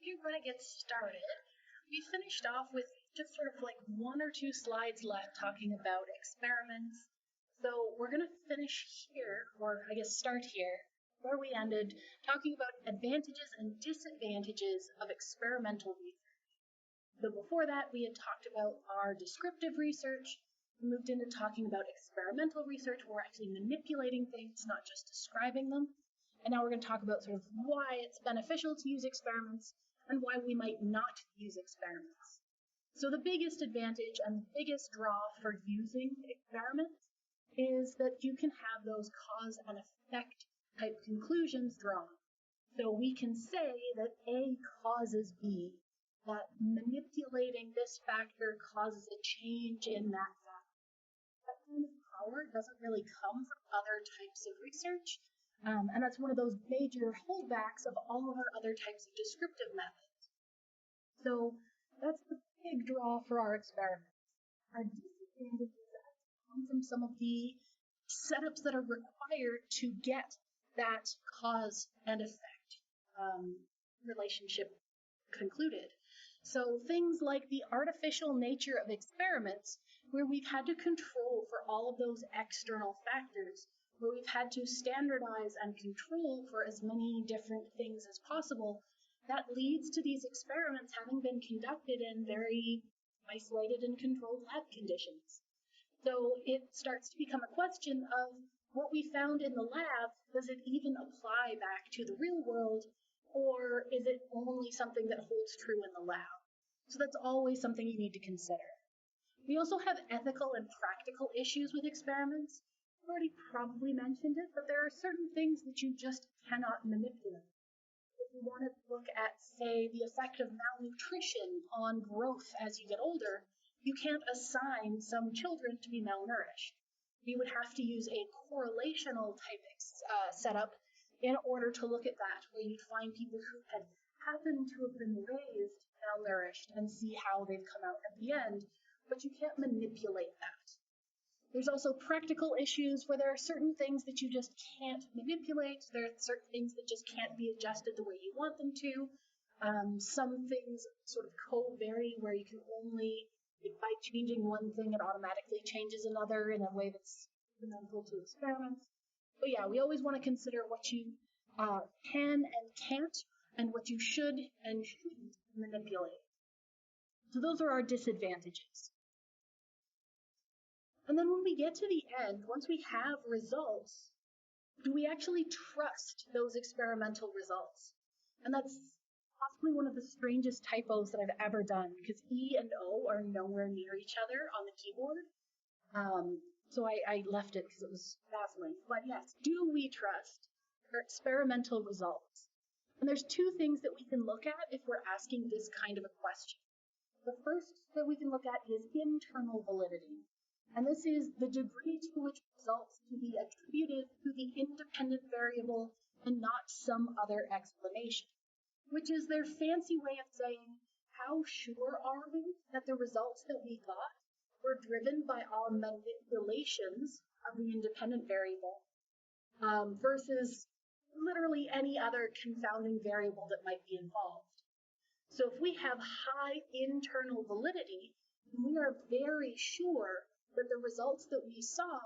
We're going to get started. We finished off with just sort of like one or two slides left talking about experiments. So we're going to finish here, or I guess start here, where we ended talking about advantages and disadvantages of experimental research. So before that, we had talked about our descriptive research. We moved into talking about experimental research, where we're actually manipulating things, not just describing them. And now we're going to talk about sort of why it's beneficial to use experiments and why we might not use experiments. So the biggest advantage and the biggest draw for using experiments is that you can have those cause and effect type conclusions drawn. So we can say that A causes B, that manipulating this factor causes a change in that factor. That kind of power doesn't really come from other types of research. And that's one of those major holdbacks of all of our other types of descriptive methods. So that's the big draw for our experiments. Our disadvantages come from some of the setups that are required to get that cause and effect relationship concluded. So things like the artificial nature of experiments, where we've had to control for all of those external factors, where we've had to standardize and control for as many different things as possible, that leads to these experiments having been conducted in very isolated and controlled lab conditions. So it starts to become a question of what we found in the lab, does it even apply back to the real world, or is it only something that holds true in the lab? So that's always something you need to consider. We also have ethical and practical issues with experiments. I've already probably mentioned it, but there are certain things that you just cannot manipulate. If you want to look at, say, the effect of malnutrition on growth as you get older, you can't assign some children to be malnourished. You would have to use a correlational type setup in order to look at that, where you'd find people who had happened to have been raised malnourished and see how they've come out at the end, but you can't manipulate that. There's also practical issues where there are certain things that you just can't manipulate. There are certain things that just can't be adjusted the way you want them to. Some things sort of co-vary where you can only, by changing one thing, it automatically changes another in a way that's fundamental to experiments. But yeah, we always want to consider what you can and can't, and what you should and shouldn't manipulate. So those are our disadvantages. And then when we get to the end, once we have results, do we actually trust those experimental results? And that's possibly one of the strangest typos that I've ever done, because E and O are nowhere near each other on the keyboard. So I left it because it was baffling. But yes, do we trust our experimental results? And there's two things that we can look at if we're asking this kind of a question. The first that we can look at is internal validity. And this is the degree to which results can be attributed to the independent variable and not some other explanation, which is their fancy way of saying, how sure are we that the results that we got were driven by our manipulations of the independent variable versus literally any other confounding variable that might be involved. So if we have high internal validity, we are very sure that the results that we saw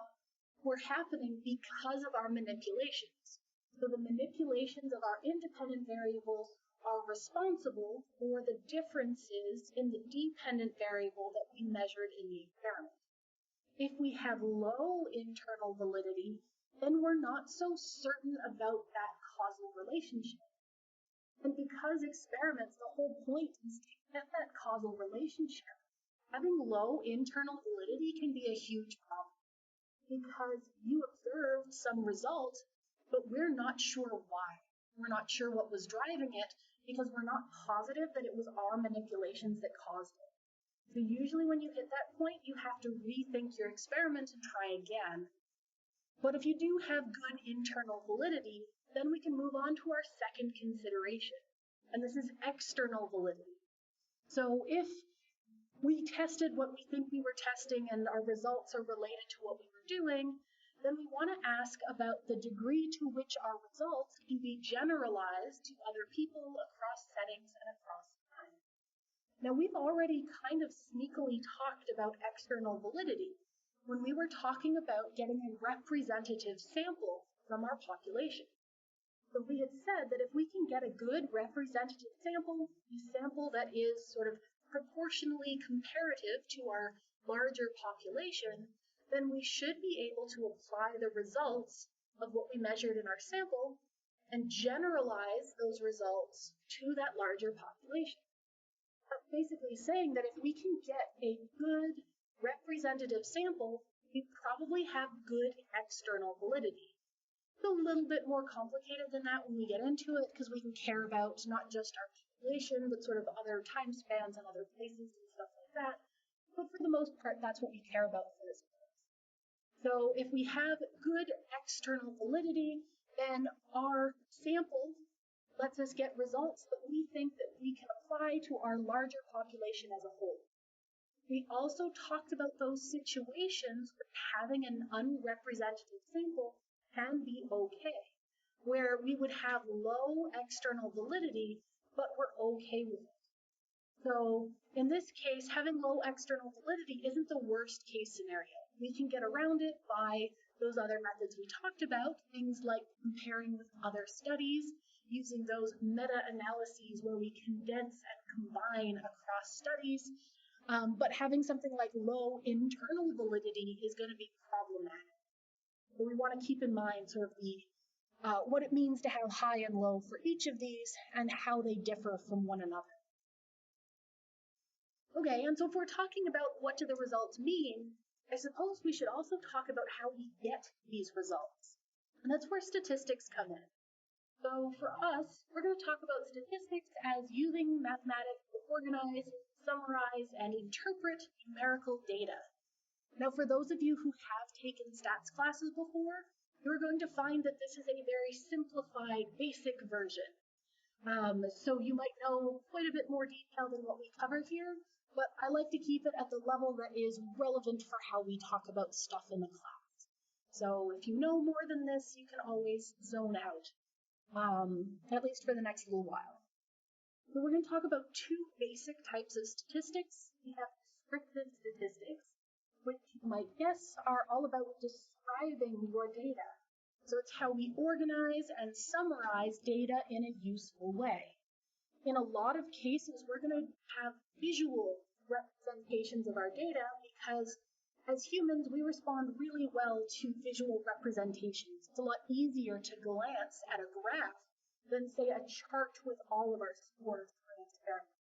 were happening because of our manipulations. So the manipulations of our independent variables are responsible for the differences in the dependent variable that we measured in the experiment. If we have low internal validity, then we're not so certain about that causal relationship. And because experiments, the whole point is to get that causal relationship, having low internal validity can be a huge problem, because you observed some result, but we're not sure why. We're not sure what was driving it, because we're not positive that it was our manipulations that caused it. So usually when you hit that point, you have to rethink your experiment and try again. But if you do have good internal validity, then we can move on to our second consideration, and this is external validity. So if we tested what we think we were testing and our results are related to what we were doing, then we want to ask about the degree to which our results can be generalized to other people across settings and across time. Now, we've already kind of sneakily talked about external validity when we were talking about getting a representative sample from our population. So we had said that if we can get a good representative sample, a sample that is sort of proportionally comparative to our larger population, then we should be able to apply the results of what we measured in our sample and generalize those results to that larger population. That's basically saying that if we can get a good representative sample, we probably have good external validity. It's a little bit more complicated than that when we get into it, because we can care about not just our population, but sort of other time spans and other places and stuff like that. But for the most part, that's what we care about for this course. So if we have good external validity, then our sample lets us get results that we think that we can apply to our larger population as a whole. We also talked about those situations where having an unrepresentative sample can be okay, where we would have low external validity, but we're okay with it. So in this case, having low external validity isn't the worst case scenario. We can get around it by those other methods we talked about, things like comparing with other studies, using those meta-analyses where we condense and combine across studies. But having something like low internal validity is going to be problematic. So we want to keep in mind sort of what it means to have high and low for each of these and how they differ from one another. Okay, and so if we're talking about what do the results mean, I suppose we should also talk about how we get these results. And that's where statistics come in. So for us, we're going to talk about statistics as using mathematics to organize, summarize, and interpret numerical data. Now, for those of you who have taken stats classes before, you're going to find that this is a very simplified, basic version. So you might know quite a bit more detail than what we cover here, but I like to keep it at the level that is relevant for how we talk about stuff in the class. So if you know more than this, you can always zone out, at least for the next little while. So we're going to talk about two basic types of statistics. We have descriptive statistics, which you might guess are all about describing your data. So it's how we organize and summarize data in a useful way. In a lot of cases, we're going to have visual representations of our data because as humans, we respond really well to visual representations. It's a lot easier to glance at a graph than, say, a chart with all of our scores for an experiment.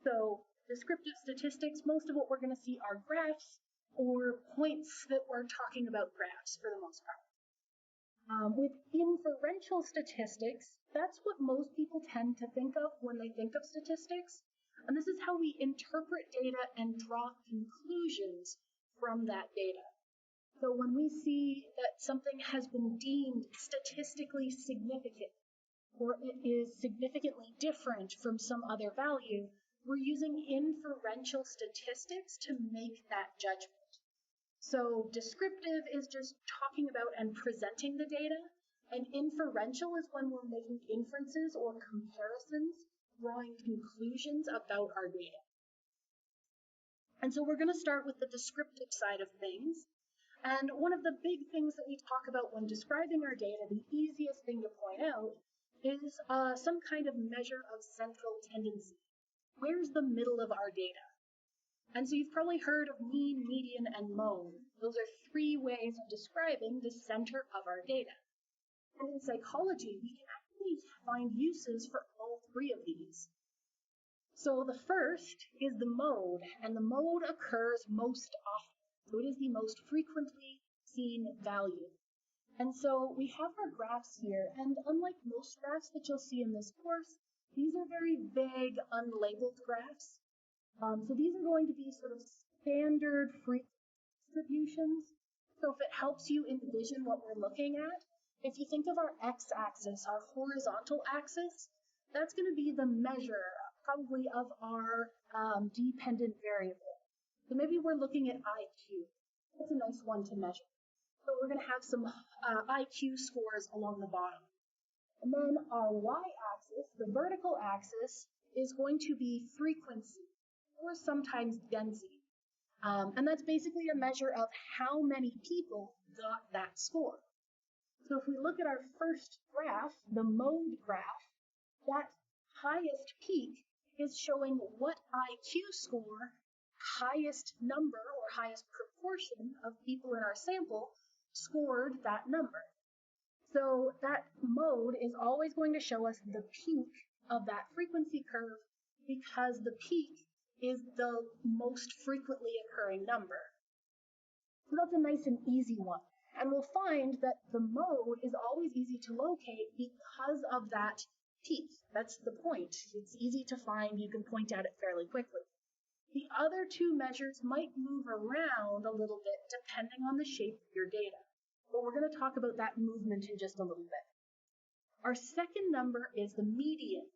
So descriptive statistics, most of what we're going to see are graphs or points that we're talking about graphs for the most part. With inferential statistics, that's what most people tend to think of when they think of statistics. And this is how we interpret data and draw conclusions from that data. So when we see that something has been deemed statistically significant, or it is significantly different from some other value, we're using inferential statistics to make that judgment. So descriptive is just talking about and presenting the data, and inferential is when we're making inferences or comparisons, drawing conclusions about our data. And so we're going to start with the descriptive side of things. And one of the big things that we talk about when describing our data, the easiest thing to point out, is some kind of measure of central tendency. Where's the middle of our data? And so you've probably heard of mean, median, and mode. Those are three ways of describing the center of our data. And in psychology, we can actually find uses for all three of these. So the first is the mode, and the mode occurs most often. So it is the most frequently seen value. And so we have our graphs here, and unlike most graphs that you'll see in this course, these are very vague, unlabeled graphs. So these are going to be sort of standard frequency distributions. So if it helps you envision what we're looking at, if you think of our x-axis, our horizontal axis, that's going to be the measure probably of our dependent variable. So maybe we're looking at IQ. That's a nice one to measure. So we're going to have some IQ scores along the bottom. And then our y-axis, the vertical axis, is going to be frequency, or sometimes density. And that's basically a measure of how many people got that score. So if we look at our first graph, the mode graph, that highest peak is showing what IQ score highest number or highest proportion of people in our sample scored that number. So that mode is always going to show us the peak of that frequency curve because the peak is the most frequently occurring number. So that's a nice and easy one. And we'll find that the mode is always easy to locate because of that peak. That's the point. It's easy to find. You can point at it fairly quickly. The other two measures might move around a little bit depending on the shape of your data. But we're going to talk about that movement in just a little bit. Our second number is the median.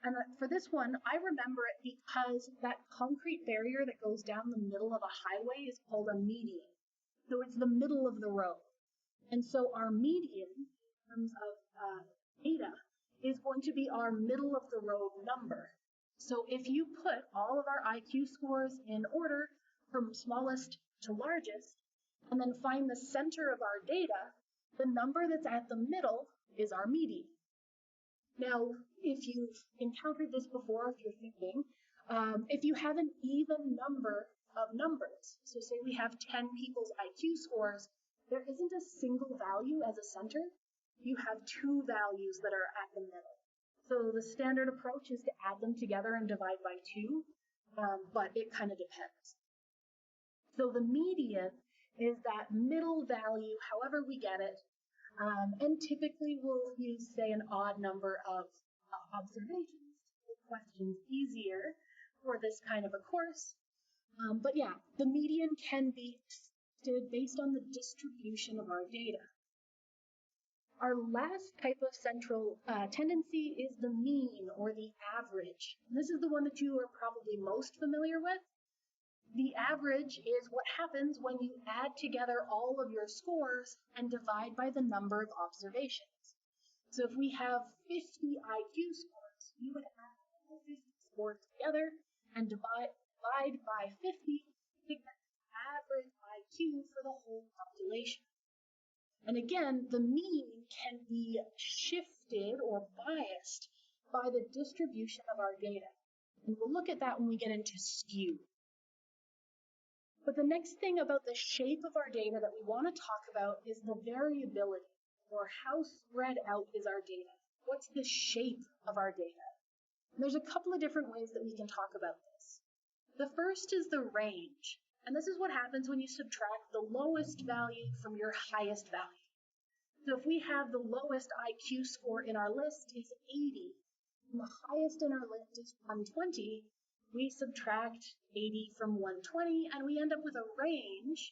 And for this one, I remember it because that concrete barrier that goes down the middle of a highway is called a median. So it's the middle of the road. And so our median, in terms of data, is going to be our middle of the road number. So if you put all of our IQ scores in order from smallest to largest, and then find the center of our data, the number that's at the middle is our median. Now, if you've encountered this before, if you're thinking, if you have an even number of numbers, so say we have 10 people's IQ scores, there isn't a single value as a center. You have two values that are at the middle. So the standard approach is to add them together and divide by 2, but it kind of depends. So the median is that middle value, however we get it, and typically we'll use, say, an odd number of observations to make questions easier for this kind of a course. But yeah, the median can be based on the distribution of our data. Our last type of central tendency is the mean or the average. This is the one that you are probably most familiar with. The average is what happens when you add together all of your scores and divide by the number of observations. So if we have 50 IQ scores, you would add all 50 scores together and divide by 50 to get the average IQ for the whole population. And again, the mean can be shifted or biased by the distribution of our data. And we'll look at that when we get into skew. But the next thing about the shape of our data that we want to talk about is the variability, or how spread out is our data. What's the shape of our data? And there's a couple of different ways that we can talk about this. The first is the range, and this is what happens when you subtract the lowest value from your highest value. So if we have the lowest IQ score in our list is 80, and the highest in our list is 120, we subtract 80 from 120, and we end up with a range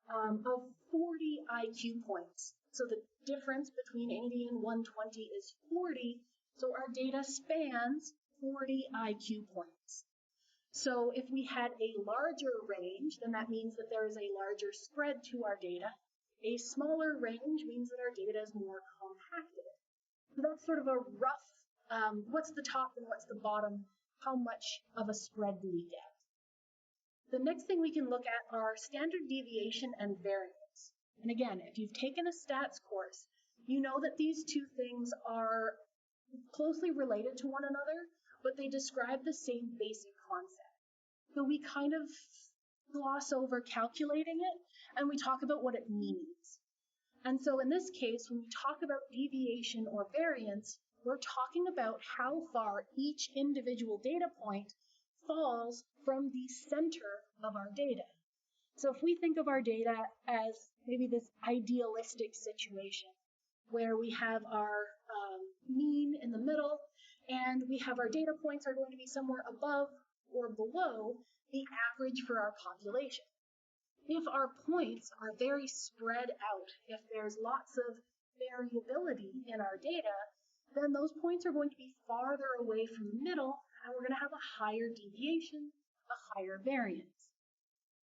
of 40 IQ points. So the difference between 80 and 120 is 40, so our data spans 40 IQ points. So if we had a larger range, then that means that there is a larger spread to our data. A smaller range means that our data is more compacted. So that's sort of a rough, what's the top and what's the bottom, how much of a spread do we get? The next thing we can look at are standard deviation and variance. And again, if you've taken a stats course, you know that these two things are closely related to one another, but they describe the same basic concept. So we kind of gloss over calculating it, and we talk about what it means. And so in this case, when we talk about deviation or variance, we're talking about how far each individual data point falls from the center of our data. So if we think of our data as maybe this idealistic situation where we have our mean in the middle and we have our data points are going to be somewhere above or below the average for our population. If our points are very spread out, if there's lots of variability in our data, then those points are going to be farther away from the middle, and we're going to have a higher deviation, a higher variance.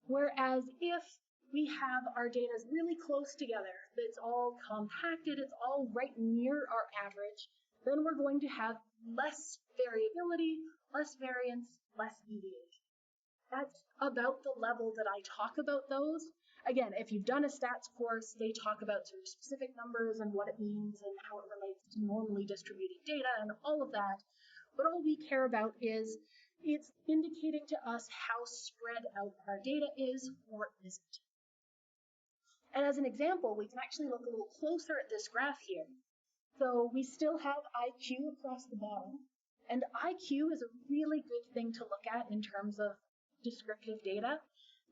Whereas if we have our data really close together, it's all compacted, it's all right near our average, then we're going to have less variability, less variance, less deviation. That's about the level that I talk about those. Again, if you've done a stats course, they talk about sort of specific numbers and what it means and how it relates to normally distributed data and all of that. But all we care about is it's indicating to us how spread out our data is or isn't. And as an example, we can actually look a little closer at this graph here. So we still have IQ across the bottom, and IQ is a really good thing to look at in terms of descriptive data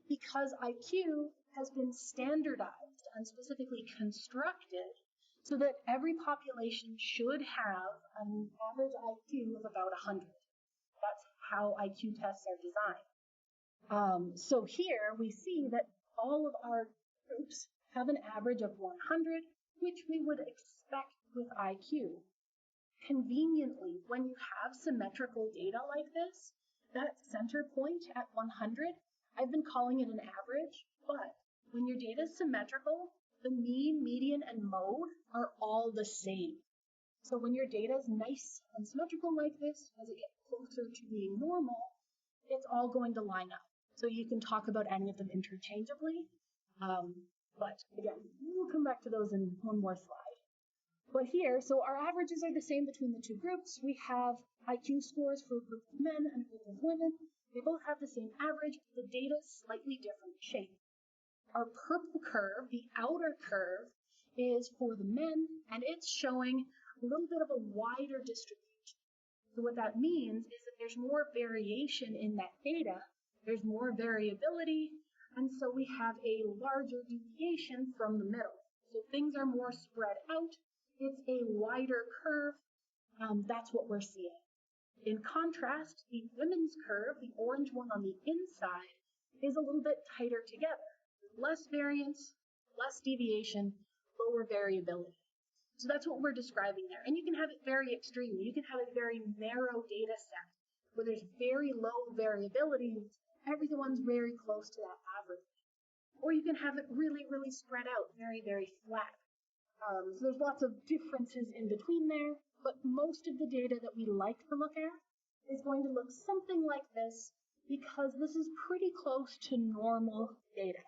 because IQ has been standardized and specifically constructed so that every population should have an average IQ of about 100. That's how IQ tests are designed. So here we see that all of our groups have an average of 100, which we would expect with IQ. Conveniently, when you have symmetrical data like this, that center point at 100, I've been calling it an average, but when your data is symmetrical, the mean, median, and mode are all the same. So when your data is nice and symmetrical like this, as it gets closer to being normal, it's all going to line up. So you can talk about any of them interchangeably. But again, we'll come back to those in one more slide. But here, so our averages are the same between the two groups. We have IQ scores for a group of men and a group of women. They both have the same average, but the data is slightly different shape. Our purple curve, the outer curve, is for the men, and it's showing a little bit of a wider distribution. So what that means is that there's more variation in that data, there's more variability, and so we have a larger deviation from the middle. So things are more spread out, it's a wider curve, that's what we're seeing. In contrast, the women's curve, the orange one on the inside, is a little bit tighter together. Less variance, less deviation, lower variability. So that's what we're describing there. And you can have it very extreme. You can have a very narrow data set where there's very low variability. Everyone's very close to that average. Or you can have it really, really spread out, very, very flat. So there's lots of differences in between there, but most of the data that we like to look at is going to look something like this because this is pretty close to normal data.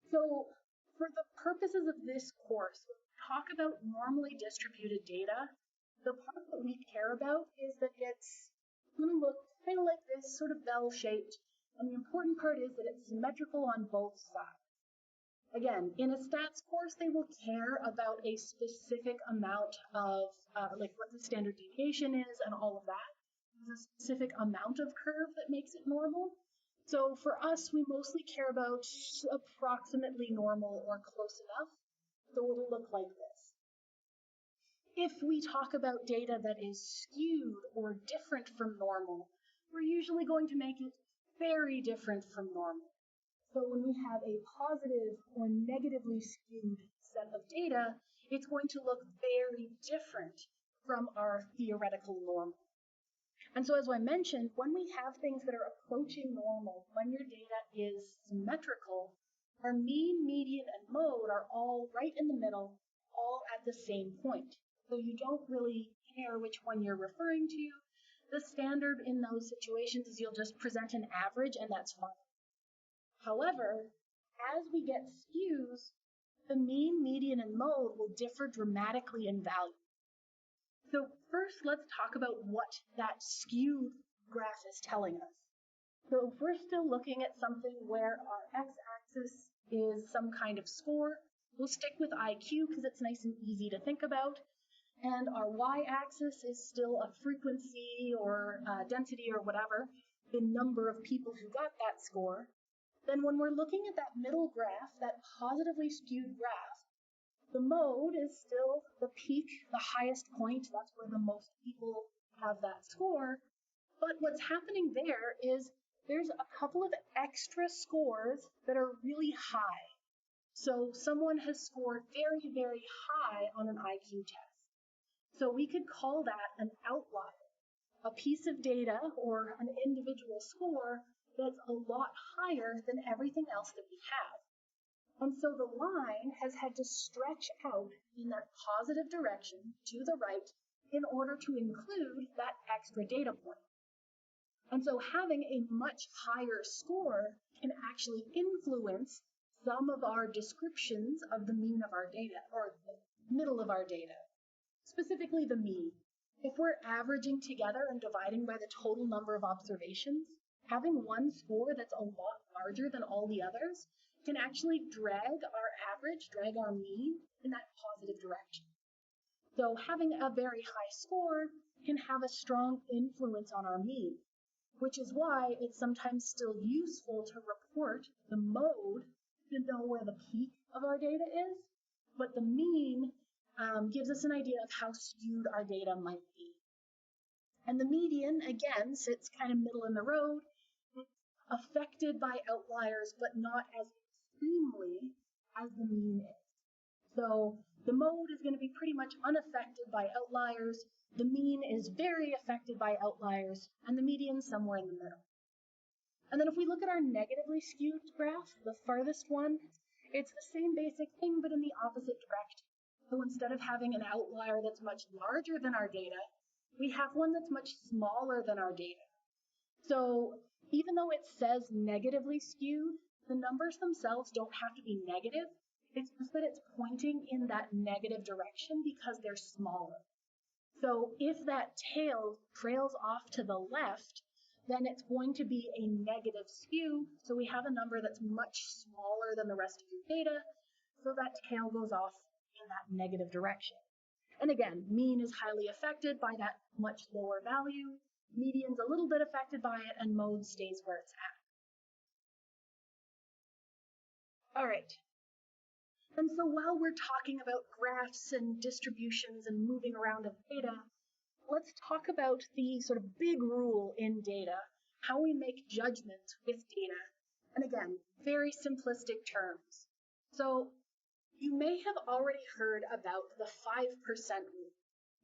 So for the purposes of this course, when we talk about normally distributed data, the part that we care about is that it's going to look kind of like this, sort of bell-shaped, and the important part is that it's symmetrical on both sides. Again, in a stats course, they will care about a specific amount of, like what the standard deviation is and all of that. There's a specific amount of curve that makes it normal. So for us, we mostly care about approximately normal or close enough. So it'll look like this. If we talk about data that is skewed or different from normal, we're usually going to make it very different from normal. So when we have a positive or negatively skewed set of data, it's going to look very different from our theoretical normal. And so as I mentioned, when we have things that are approaching normal, when your data is symmetrical, our mean, median, and mode are all right in the middle, all at the same point. So you don't really care which one you're referring to. The standard in those situations is you'll just present an average, and that's fine. However, as we get skews, the mean, median, and mode will differ dramatically in value. So first, let's talk about what that skewed graph is telling us. So if we're still looking at something where our x-axis is some kind of score, we'll stick with IQ because it's nice and easy to think about. And our y-axis is still a frequency or density or whatever, the number of people who got that score. Then when we're looking at that middle graph, that positively skewed graph, the mode is still the peak, the highest point. That's where the most people have that score. But what's happening there is there's a couple of extra scores that are really high. So someone has scored very, very high on an IQ test. So we could call that an outlier, a piece of data or an individual score that's a lot higher than everything else that we have. And so the line has had to stretch out in that positive direction to the right in order to include that extra data point. And so having a much higher score can actually influence some of our descriptions of the mean of our data, or the middle of our data, specifically the mean. If we're averaging together and dividing by the total number of observations, having one score that's a lot larger than all the others can actually drag our average, drag our mean in that positive direction. So having a very high score can have a strong influence on our mean, which is why it's sometimes still useful to report the mode to know where the peak of our data is, but the mean gives us an idea of how skewed our data might be. And the median, again, sits kind of middle in the road, affected by outliers, but not as extremely as the mean is. So the mode is going to be pretty much unaffected by outliers, the mean is very affected by outliers, and the median somewhere in the middle. And then if we look at our negatively skewed graph, the farthest one, it's the same basic thing, but in the opposite direction. So instead of having an outlier that's much larger than our data, we have one that's much smaller than our data. So even though it says negatively skewed, the numbers themselves don't have to be negative. It's just that it's pointing in that negative direction because they're smaller. So if that tail trails off to the left, then it's going to be a negative skew. So we have a number that's much smaller than the rest of your data. So that tail goes off in that negative direction. And again, mean is highly affected by that much lower value. Median's a little bit affected by it, and mode stays where it's at. All right. And so while we're talking about graphs and distributions and moving around of data, let's talk about the sort of big rule in data, how we make judgments with data. And again, very simplistic terms. So you may have already heard about the 5% rule,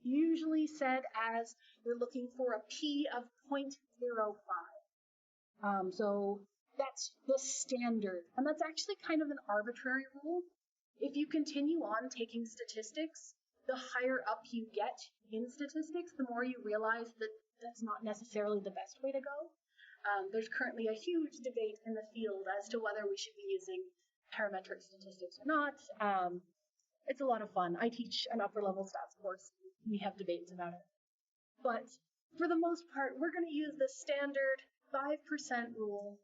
usually said as we're looking for a P of 0.05. So that's the standard, and that's actually kind of an arbitrary rule. If you continue on taking statistics, the higher up you get in statistics, the more you realize that that's not necessarily the best way to go. There's currently a huge debate in the field as to whether we should be using parametric statistics or not. It's a lot of fun. I teach an upper level stats course. We have debates about it. But for the most part, we're going to use the standard 5% rule.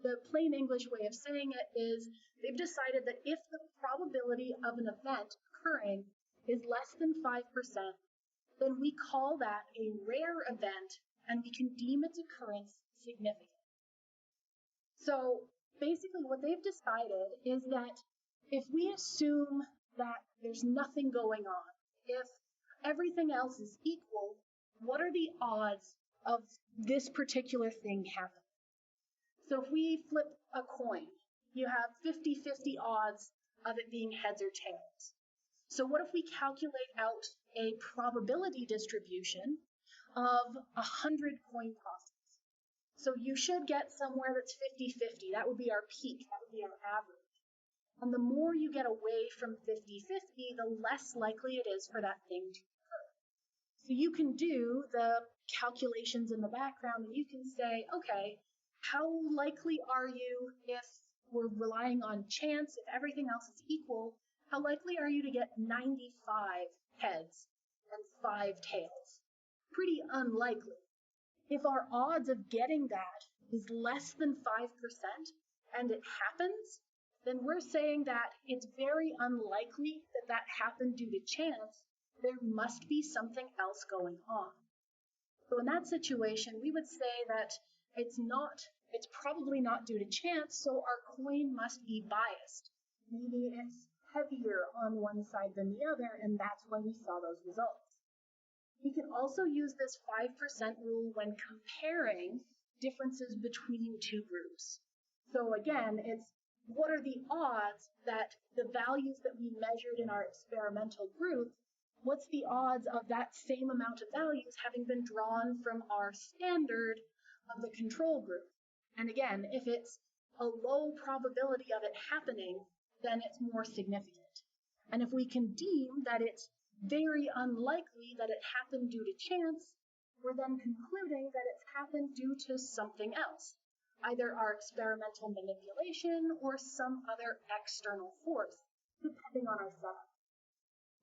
The plain English way of saying it is they've decided that if the probability of an event occurring is less than 5%, then we call that a rare event and we can deem its occurrence significant. So basically what they've decided is that if we assume that there's nothing going on, if everything else is equal, what are the odds of this particular thing happening? So if we flip a coin, you have 50-50 odds of it being heads or tails. So what if we calculate out a probability distribution of 100 coin tosses? So you should get somewhere that's 50-50. That would be our peak. That would be our average. And the more you get away from 50-50, the less likely it is for that thing to occur. So you can do the calculations in the background and you can say, okay, how likely are you, if we're relying on chance, if everything else is equal, how likely are you to get 95 heads and 5 tails? Pretty unlikely. If our odds of getting that is less than 5% and it happens, then we're saying that it's very unlikely that that happened due to chance. There must be something else going on. So in that situation, we would say that it's probably not due to chance, so our coin must be biased. Maybe it's heavier on one side than the other, and that's why we saw those results. We can also use this 5% rule when comparing differences between two groups. So again, it's what are the odds that the values that we measured in our experimental group, what's the odds of that same amount of values having been drawn from our standard of the control group? And again, if it's a low probability of it happening, then it's more significant. And if we can deem that it's very unlikely that it happened due to chance, we're then concluding that it's happened due to something else, either our experimental manipulation or some other external force, depending on our setup.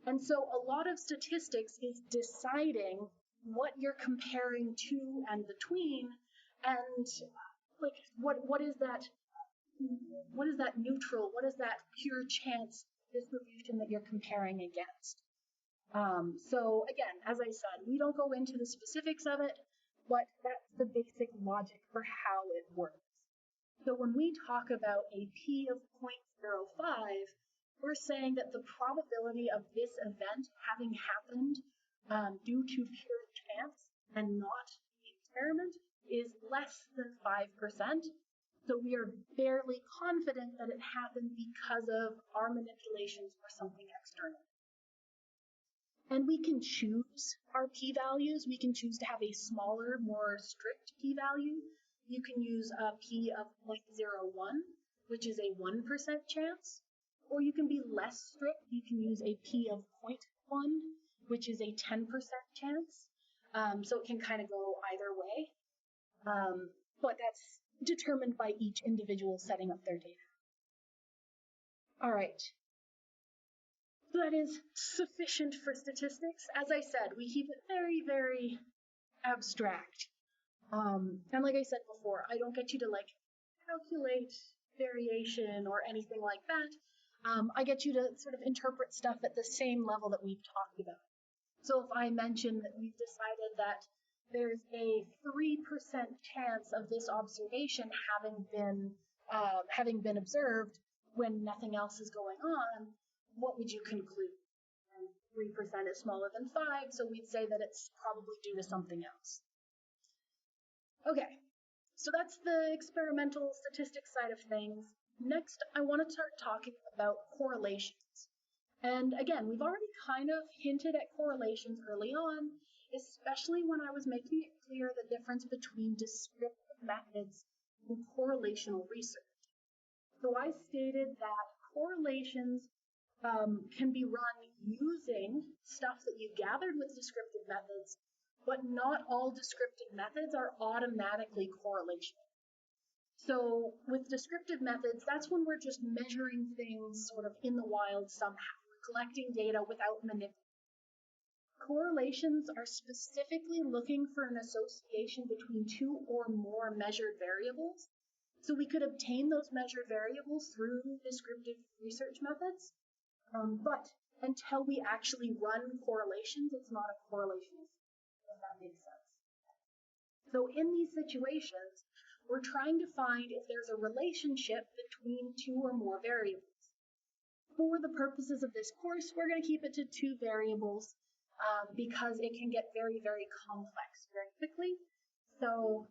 And so a lot of statistics is deciding what you're comparing to and between, and like what is that neutral, what is that pure chance distribution that you're comparing against. So again, as I said, we don't go into the specifics of it, but that's the basic logic for how it works. So when we talk about a P of 0.05, we're saying that the probability of this event having happened due to pure chance and not the experiment is less than 5%. So we are fairly confident that it happened because of our manipulations or something external. And we can choose our p-values. We can choose to have a smaller, more strict p-value. You can use a p of 0.01, which is a 1% chance. Or you can be less strict. You can use a p of 0.1, which is a 10% chance. So it can kind of go either way. But that's determined by each individual setting up their data. All right. So that is sufficient for statistics. As I said, we keep it very, very abstract. And like I said before, I don't get you to like calculate variation or anything like that. I get you to sort of interpret stuff at the same level that we've talked about. So if I mention that we've decided that there's a 3% chance of this observation having been observed when nothing else is going on, what would you conclude? 3% is smaller than 5, so we'd say that it's probably due to something else. Okay, so that's the experimental statistics side of things. Next, I want to start talking about correlations. And again, we've already kind of hinted at correlations early on, especially when I was making it clear the difference between descriptive methods and correlational research. So I stated that correlations can be run using stuff that you gathered with descriptive methods, but not all descriptive methods are automatically correlational. So with descriptive methods, that's when we're just measuring things sort of in the wild somehow. We're collecting data without manipulating. Correlations are specifically looking for an association between two or more measured variables. So we could obtain those measured variables through descriptive research methods, but until we actually run correlations, it's not a correlation, if that makes sense. So in these situations, we're trying to find if there's a relationship between two or more variables. For the purposes of this course, we're going to keep it to 2 variables because it can get very, very complex very quickly. So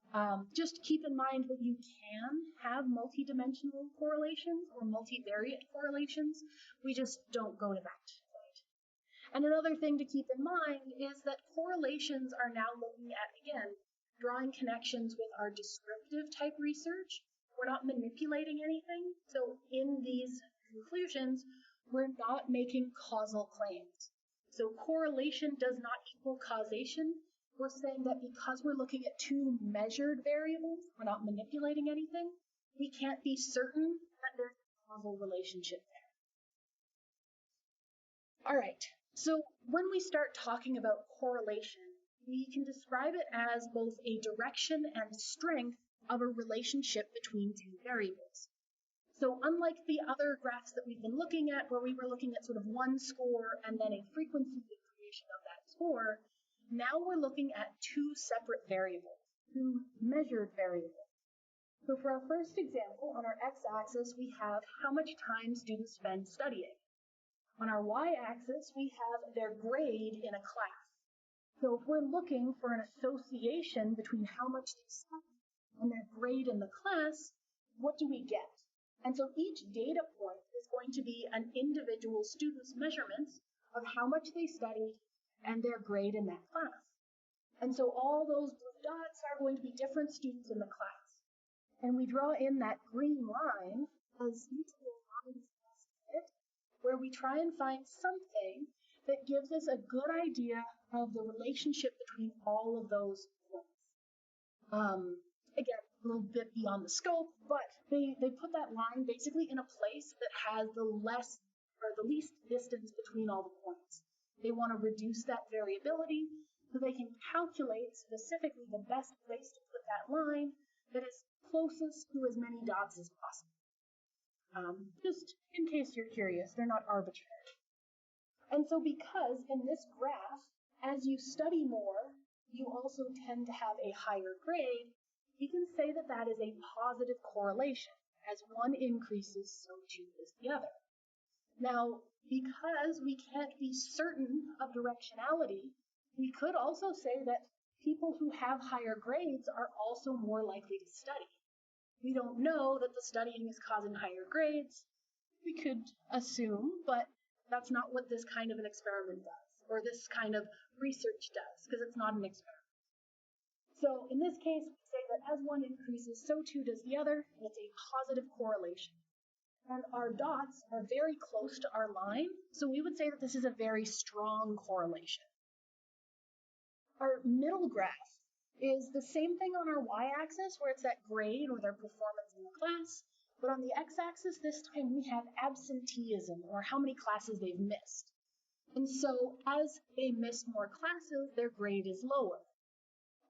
just keep in mind that you can have multidimensional correlations or multivariate correlations. We just don't go to that point. And another thing to keep in mind is that correlations are now looking at, again, drawing connections with our descriptive type research. We're not manipulating anything. So in these conclusions, we're not making causal claims. So correlation does not equal causation. We're saying that because we're looking at 2 measured variables, we're not manipulating anything, we can't be certain that there's a causal relationship there. All right, so when we start talking about correlation, we can describe it as both a direction and strength of a relationship between 2 variables. So unlike the other graphs that we've been looking at, where we were looking at sort of one score and then a frequency distribution of that score, now we're looking at 2 separate variables, 2 measured variables. So for our first example, on our x-axis, we have how much time students spend studying. On our y-axis, we have their grade in a class. So if we're looking for an association between how much they study and their grade in the class, what do we get? And so each data point is going to be an individual student's measurements of how much they studied and their grade in that class. And so all those blue dots are going to be different students in the class. and we draw in that green line as mutual lines estimate, where we try and find something that gives us a good idea of the relationship between all of those points. Again, a little bit beyond the scope, but they put that line basically in a place that has the least distance between all the points. They want to reduce that variability so they can calculate specifically the best place to put that line that is closest to as many dots as possible. Just in case you're curious, they're not arbitrary. And so because in this graph, as you study more, you also tend to have a higher grade, we can say that that is a positive correlation. As one increases, so too is the other. Now, because we can't be certain of directionality, we could also say that people who have higher grades are also more likely to study. We don't know that the studying is causing higher grades. We could assume, but that's not what this kind of an experiment does, or this kind of research does, because it's not an experiment. So in this case, we say that as one increases, so too does the other, and it's a positive correlation. And our dots are very close to our line, so we would say that this is a very strong correlation. Our middle graph is the same thing on our y-axis, where it's that grade or their performance in the class, but on the x-axis this time we have absenteeism, or how many classes they've missed. And so as they miss more classes, their grade is lower.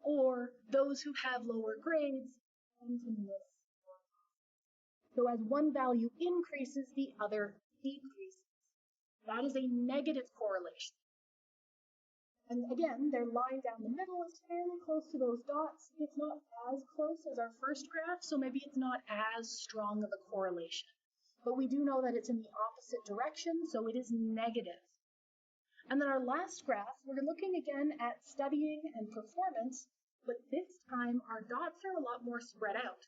Or those who have lower grades tend to miss more classes. So as one value increases, the other decreases. That is a negative correlation. And again, their line down the middle is fairly close to those dots. It's not as close as our first graph, so maybe it's not as strong of a correlation. But we do know that it's in the opposite direction, so it is negative. And then our last graph, we're looking again at studying and performance, but this time our dots are a lot more spread out.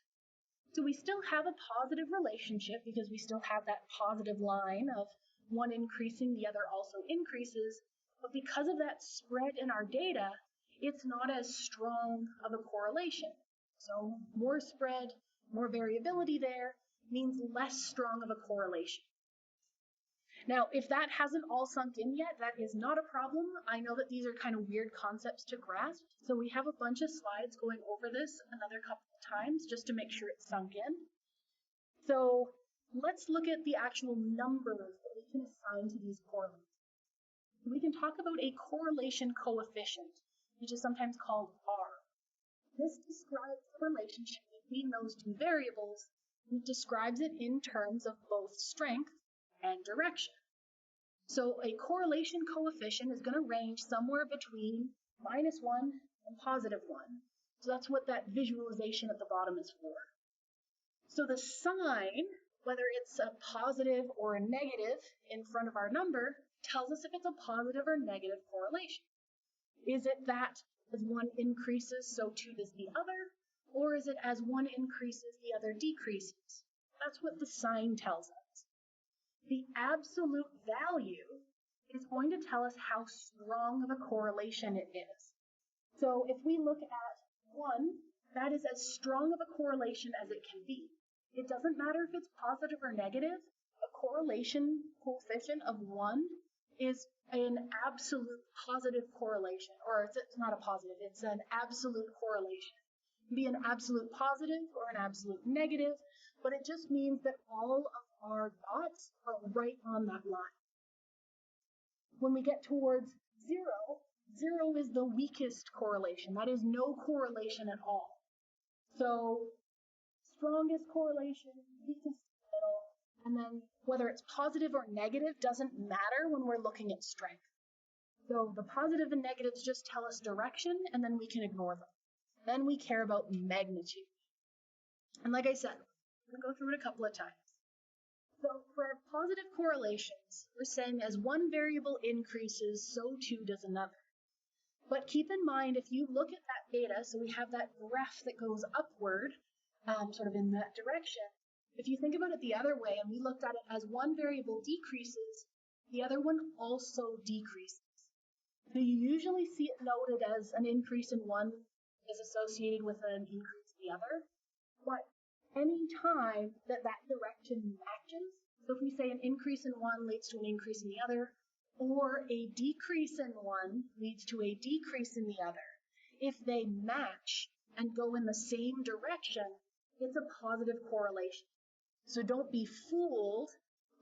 So we still have a positive relationship because we still have that positive line of one increasing, the other also increases. But because of that spread in our data, it's not as strong of a correlation. So more spread, more variability there means less strong of a correlation. Now, if that hasn't all sunk in yet, that is not a problem. I know that these are kind of weird concepts to grasp, so we have a bunch of slides going over this another couple of times just to make sure it's sunk in. So let's look at the actual numbers that we can assign to these correlations. We can talk about a correlation coefficient, which is sometimes called R. This describes the relationship between those two variables, and it describes it in terms of both strength and direction. So a correlation coefficient is going to range somewhere between -1 and +1. So that's what that visualization at the bottom is for. So the sign, whether it's a positive or a negative in front of our number, tells us if it's a positive or negative correlation. Is it that as one increases, so too does the other? Or is it as one increases, the other decreases? That's what the sign tells us. The absolute value is going to tell us how strong of a correlation it is. So if we look at 1, that is as strong of a correlation as it can be. It doesn't matter if it's positive or negative. A correlation coefficient of 1 is an absolute positive correlation, or it's not a positive, it's an absolute correlation. It can be an absolute positive or an absolute negative, but it just means that all of our dots are right on that line. When we get towards 0, 0 is the weakest correlation. That is no correlation at all. So strongest correlation, weakest middle, and then whether it's positive or negative doesn't matter when we're looking at strength. So the positive and negatives just tell us direction, and then we can ignore them. Then we care about magnitude. And like I said, I'm going to go through it a couple of times. So for our positive correlations, we're saying as one variable increases, so too does another. But keep in mind, if you look at that data, so we have that graph that goes upward, sort of in that direction. If you think about it the other way, and we looked at it as one variable decreases, the other one also decreases. So you usually see it noted as an increase in one is associated with an increase in the other. But any time that that direction matches. So if we say an increase in one leads to an increase in the other, or a decrease in one leads to a decrease in the other, if they match and go in the same direction, it's a positive correlation. So don't be fooled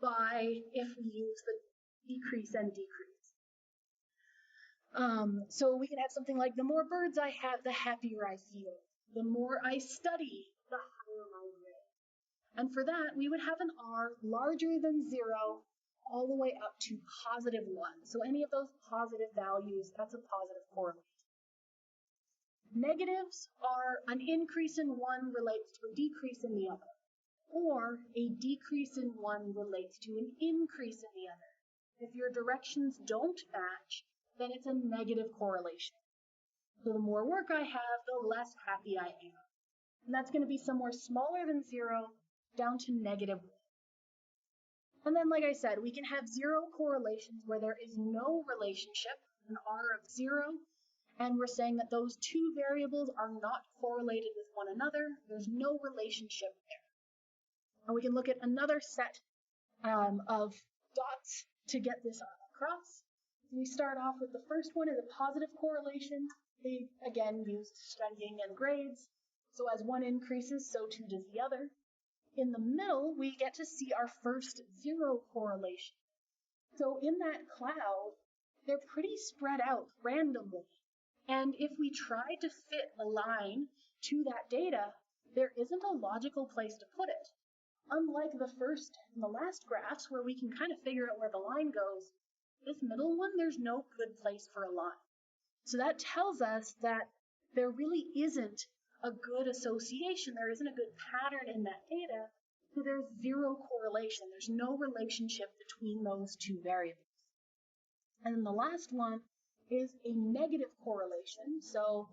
by if we use the decrease and decrease. So we can have something like, the more birds I have, the happier I feel. The more I study, the higher my grade. And for that, we would have an R larger than 0 all the way up to positive 1. So any of those positive values, that's a positive correlation. Negatives are an increase in one relates to a decrease in the other, or a decrease in one relates to an increase in the other. If your directions don't match, then it's a negative correlation. So the more work I have, the less happy I am. And that's going to be somewhere smaller than 0 down to negative 1. And then, like I said, we can have 0 correlations where there is no relationship, an R of 0, and we're saying that those two variables are not correlated with one another. There's no relationship there. And we can look at another set of dots to get this across. We start off with the first one is a positive correlation. They, again, use studying and grades. So as one increases, so too does the other. In the middle, we get to see our first 0 correlation. So in that cloud, they're pretty spread out randomly. And if we try to fit a line to that data, there isn't a logical place to put it. Unlike the first and the last graphs, where we can kind of figure out where the line goes, this middle one, there's no good place for a line. So that tells us that there really isn't a good association. There isn't a good pattern in that data. So there's 0 correlation. There's no relationship between those two variables. And then the last one is a negative correlation. So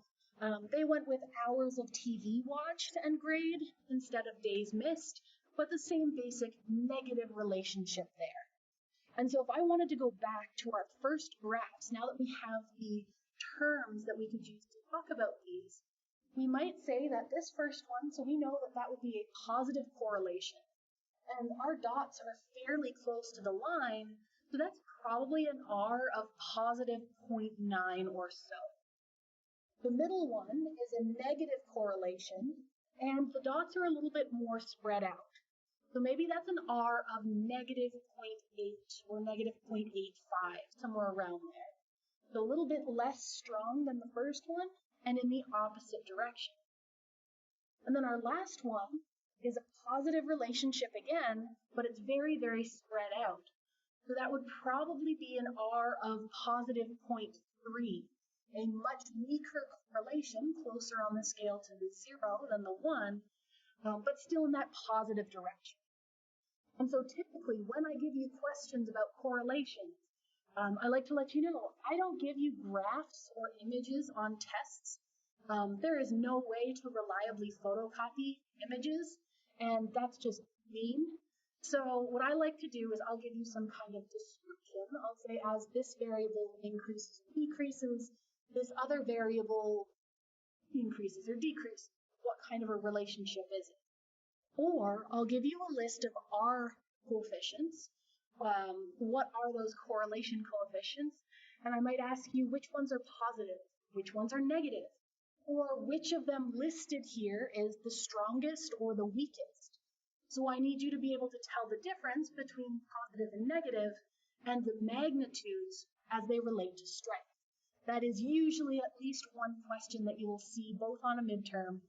they went with hours of TV watched and grade instead of days missed, but the same basic negative relationship there. And so if I wanted to go back to our first graphs, now that we have the terms that we could use to talk about these, we might say that this first one, so we know that that would be a positive correlation. And our dots are fairly close to the line, so that's probably an R of positive 0.9 or so. The middle one is a negative correlation, and the dots are a little bit more spread out. So maybe that's an R of negative 0.8 or negative 0.85, somewhere around there. So a little bit less strong than the first one, and in the opposite direction. And then our last one is a positive relationship again, but it's very, very spread out. So that would probably be an R of positive 0.3, a much weaker correlation, closer on the scale to the 0 than the 1, but still in that positive direction. And so typically when I give you questions about correlations, I like to let you know, I don't give you graphs or images on tests. There is no way to reliably photocopy images, and that's just mean. So what I like to do is I'll give you some kind of description. I'll say as this variable increases or decreases, this other variable increases or decreases. What kind of a relationship is it? Or I'll give you a list of R coefficients. What are those correlation coefficients? And I might ask you which ones are positive, which ones are negative, or which of them listed here is the strongest or the weakest. So I need you to be able to tell the difference between positive and negative and the magnitudes as they relate to strength. That is usually at least one question that you will see both on a midterm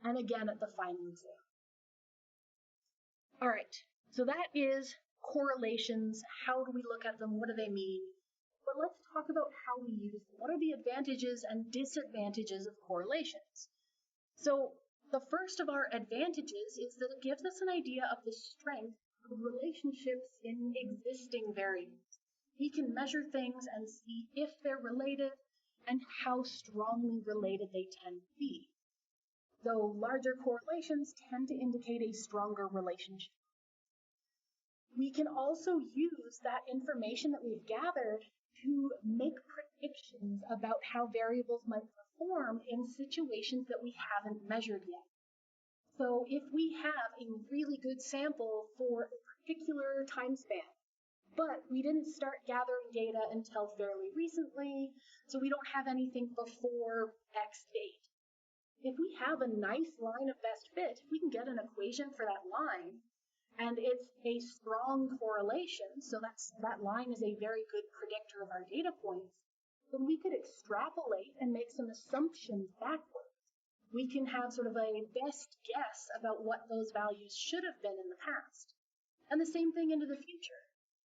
and again at the final exam. All right, so that is correlations. How do we look at them? What do they mean? But let's talk about how we use them. What are the advantages and disadvantages of correlations? So the first of our advantages is that it gives us an idea of the strength of relationships in existing variables. We can measure things and see if they're related and how strongly related they tend to be. So larger correlations tend to indicate a stronger relationship. We can also use that information that we've gathered to make predictions about how variables might perform in situations that we haven't measured yet. So if we have a really good sample for a particular time span, but we didn't start gathering data until fairly recently, so we don't have anything before X date. If we have a nice line of best fit, if we can get an equation for that line, and it's a strong correlation, so that line is a very good predictor of our data points, then we could extrapolate and make some assumptions backwards. We can have sort of a best guess about what those values should have been in the past. And the same thing into the future.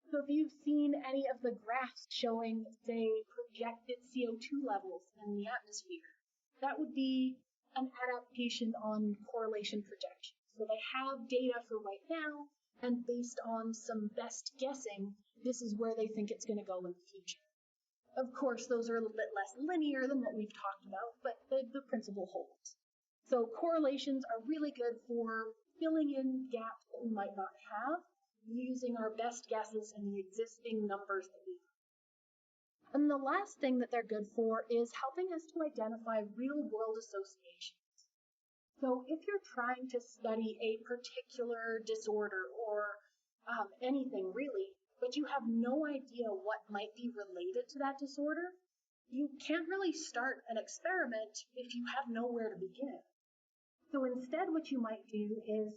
So if you've seen any of the graphs showing, say, projected CO2 levels in the atmosphere, that would be an adaptation on correlation projection. So they have data for right now, and based on some best guessing, this is where they think it's going to go in the future. Of course, those are a little bit less linear than what we've talked about, but the principle holds. So correlations are really good for filling in gaps that we might not have, using our best guesses and the existing numbers that we have. And the last thing that they're good for is helping us to identify real-world associations. So if you're trying to study a particular disorder or anything really, but you have no idea what might be related to that disorder, you can't really start an experiment if you have nowhere to begin. So instead what you might do is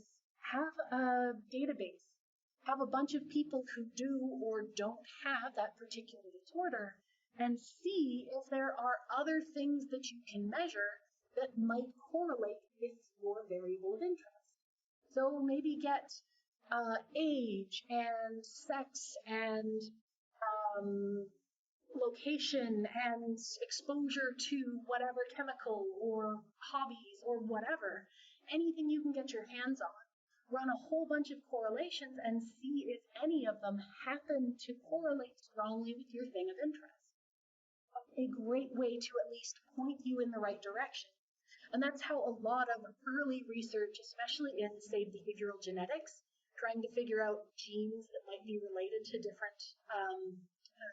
have a database, have a bunch of people who do or don't have that particular disorder, and see if there are other things that you can measure that might correlate with your variable of interest. So maybe get age and sex and location and exposure to whatever chemical or hobbies or whatever, anything you can get your hands on. Run a whole bunch of correlations and see if any of them happen to correlate strongly with your thing of interest. A great way to at least point you in the right direction. And that's how a lot of early research, especially in, say, behavioral genetics, trying to figure out genes that might be related to different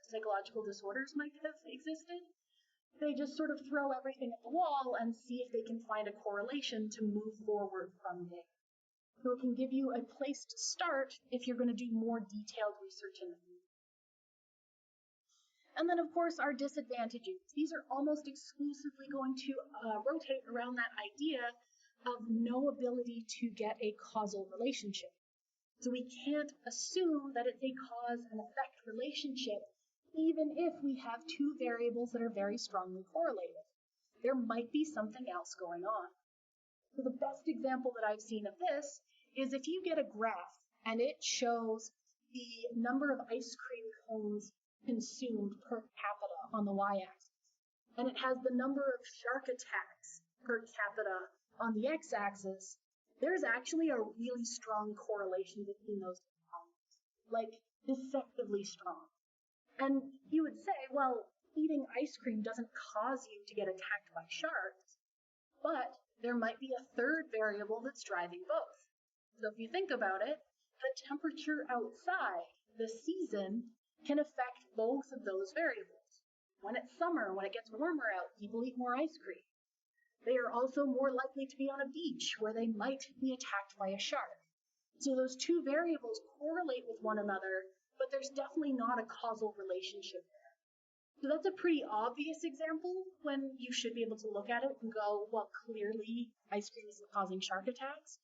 psychological disorders might have existed. They just sort of throw everything at the wall and see if they can find a correlation to move forward from there. So it can give you a place to start if you're going to do more detailed research in the future. And then, of course, our disadvantages. These are almost exclusively going to rotate around that idea of no ability to get a causal relationship. So we can't assume that it's a cause and effect relationship, even if we have two variables that are very strongly correlated. There might be something else going on. So the best example that I've seen of this is if you get a graph and it shows the number of ice cream cones consumed per capita on the y-axis, and it has the number of shark attacks per capita on the x-axis, there's actually a really strong correlation between those two values, like deceptively strong. And you would say, well, eating ice cream doesn't cause you to get attacked by sharks, but there might be a third variable that's driving both. So if you think about it, the temperature outside, the season, can affect both of those variables. When it's summer, when it gets warmer out, people eat more ice cream. They are also more likely to be on a beach where they might be attacked by a shark. So those two variables correlate with one another, but there's definitely not a causal relationship there. So that's a pretty obvious example when you should be able to look at it and go, well, clearly ice cream isn't causing shark attacks,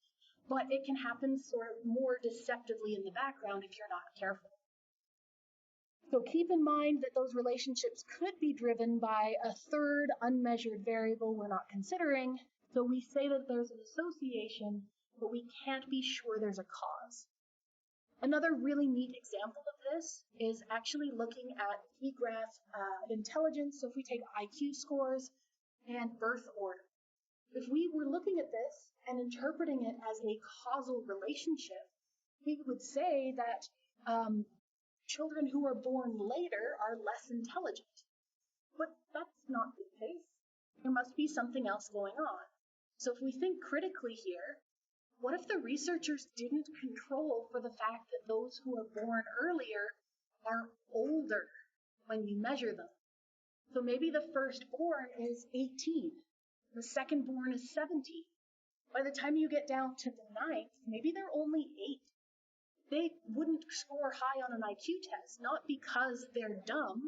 but it can happen sort of more deceptively in the background if you're not careful. So keep in mind that those relationships could be driven by a third unmeasured variable we're not considering. So we say that there's an association, but we can't be sure there's a cause. Another really neat example of this is actually looking at key graph intelligence. So if we take IQ scores and birth order. If we were looking at this and interpreting it as a causal relationship, we would say that children who are born later are less intelligent. But that's not the case. There must be something else going on. So if we think critically here, what if the researchers didn't control for the fact that those who are born earlier are older when you measure them? So maybe the firstborn is 18, the secondborn is 17. By the time you get down to the 9th, maybe they're only 8. They wouldn't score high on an IQ test, not because they're dumb,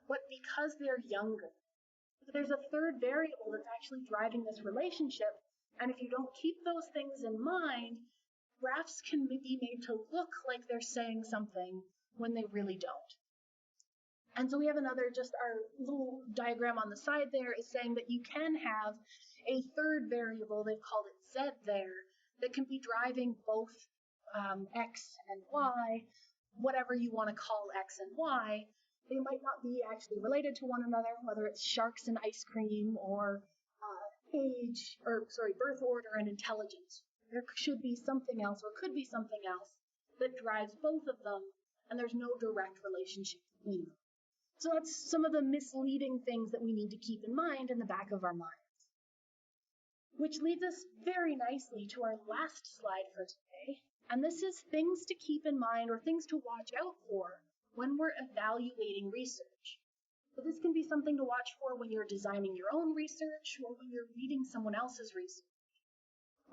but because they're younger. There's a third variable that's actually driving this relationship, and if you don't keep those things in mind, graphs can be made to look like they're saying something when they really don't. And so we have another, just our little diagram on the side there is saying that you can have a third variable, they've called it Z there, that can be driving both X and Y, whatever you want to call X and Y. They might not be actually related to one another, whether it's sharks and ice cream or birth order and intelligence. There should be something else or could be something else that drives both of them, and there's no direct relationship between them. So that's some of the misleading things that we need to keep in mind in the back of our minds. Which leads us very nicely to our last slide for today, and this is things to keep in mind or things to watch out for when we're evaluating research. So this can be something to watch for when you're designing your own research or when you're reading someone else's research.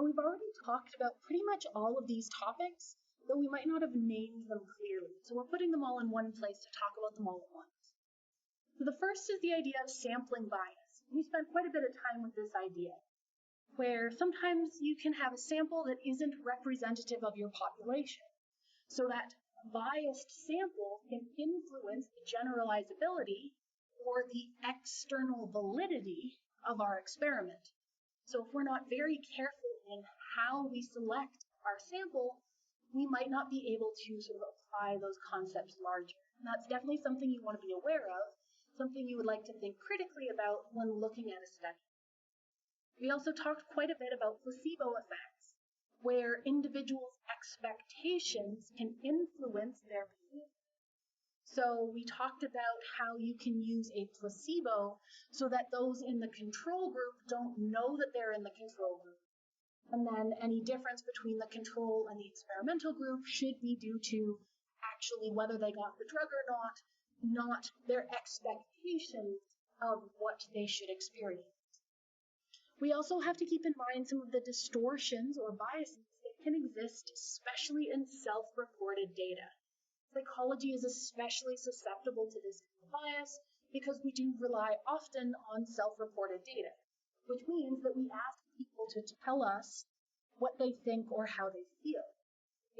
And we've already talked about pretty much all of these topics, though we might not have named them clearly. So we're putting them all in one place to talk about them all at once. So the first is the idea of sampling bias. We spent quite a bit of time with this idea, where sometimes you can have a sample that isn't representative of your population. So that biased sample can influence the generalizability or the external validity of our experiment. So if we're not very careful in how we select our sample, we might not be able to sort of apply those concepts larger. And that's definitely something you want to be aware of, something you would like to think critically about when looking at a study. We also talked quite a bit about placebo effects, where individuals' expectations can influence their behavior. So we talked about how you can use a placebo so that those in the control group don't know that they're in the control group. And then any difference between the control and the experimental group should be due to actually whether they got the drug or not their expectations of what they should experience. We also have to keep in mind some of the distortions or biases that can exist, especially in self-reported data. Psychology is especially susceptible to this kind of bias because we do rely often on self-reported data, which means that we ask people to tell us what they think or how they feel.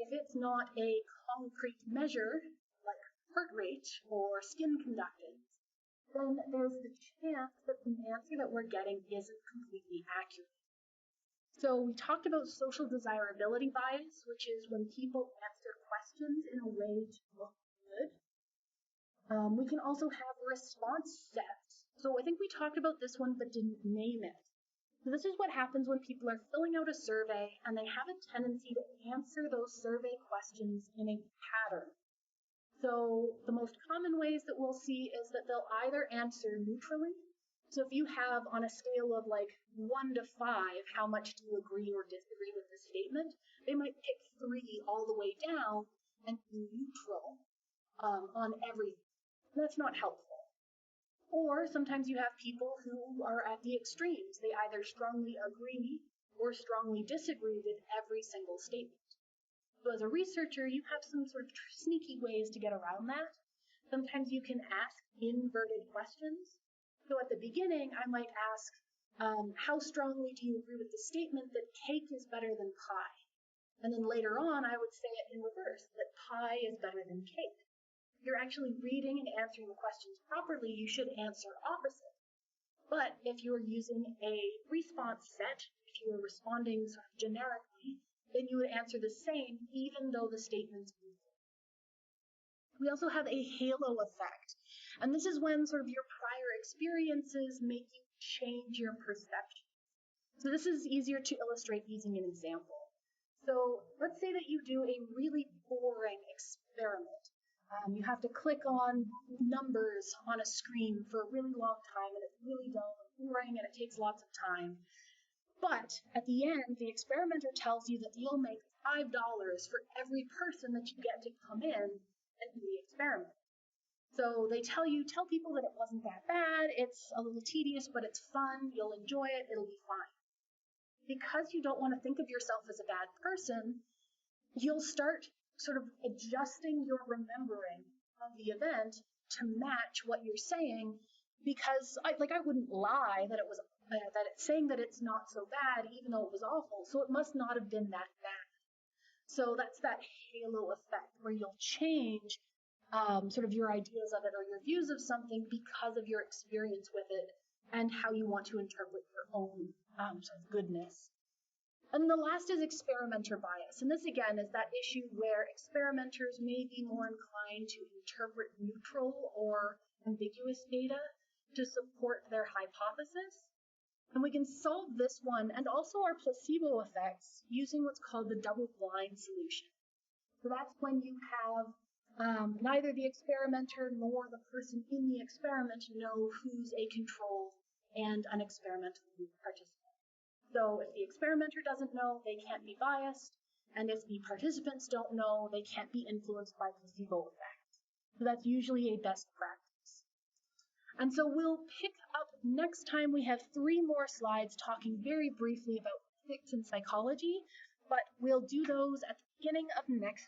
If it's not a concrete measure, like heart rate or skin conductance, then there's the chance that the answer that we're getting isn't completely accurate. So we talked about social desirability bias, which is when people answer questions in a way to look good. We can also have response sets. So I think we talked about this one but didn't name it. So this is what happens when people are filling out a survey and they have a tendency to answer those survey questions in a pattern. So the most common ways that we'll see is that they'll either answer neutrally. So if you have on a scale of like 1 to 5, how much do you agree or disagree with the statement? They might pick 3 all the way down and be neutral on everything. That's not helpful. Or sometimes you have people who are at the extremes. They either strongly agree or strongly disagree with every single statement. So as a researcher, you have some sort of sneaky ways to get around that. Sometimes you can ask inverted questions. So at the beginning, I might ask, how strongly do you agree with the statement that cake is better than pie? And then later on, I would say it in reverse, that pie is better than cake. If you're actually reading and answering the questions properly, you should answer opposite. But if you're using a response set, if you're responding sort of generically, then you would answer the same even though the statement's neutral. We also have a halo effect, and this is when sort of your prior experiences make you change your perception. So this is easier to illustrate using an example. So let's say that you do a really boring experiment. You have to click on numbers on a screen for a really long time, and it's really dull and boring, and it takes lots of time. But at the end, the experimenter tells you that you'll make $5 for every person that you get to come in and do the experiment. So they tell people that it wasn't that bad, it's a little tedious, but it's fun, you'll enjoy it, it'll be fine. because you don't want to think of yourself as a bad person, you'll start sort of adjusting your remembering of the event to match what you're saying, because I wouldn't lie that it's saying that it's not so bad even though it was awful, so it must not have been that bad. So that's that halo effect where you'll change sort of your ideas of it or your views of something because of your experience with it and how you want to interpret your own sort of goodness. And the last is experimenter bias. And this, again, is that issue where experimenters may be more inclined to interpret neutral or ambiguous data to support their hypothesis. And we can solve this one and also our placebo effects using what's called the double-blind solution. So that's when you have neither the experimenter nor the person in the experiment know who's a control and an experimental participant. So if the experimenter doesn't know, they can't be biased, and if the participants don't know, they can't be influenced by placebo effects. So that's usually a best practice. And so we'll pick up next time. We have 3 more slides talking very briefly about ethics and psychology, but we'll do those at the beginning of next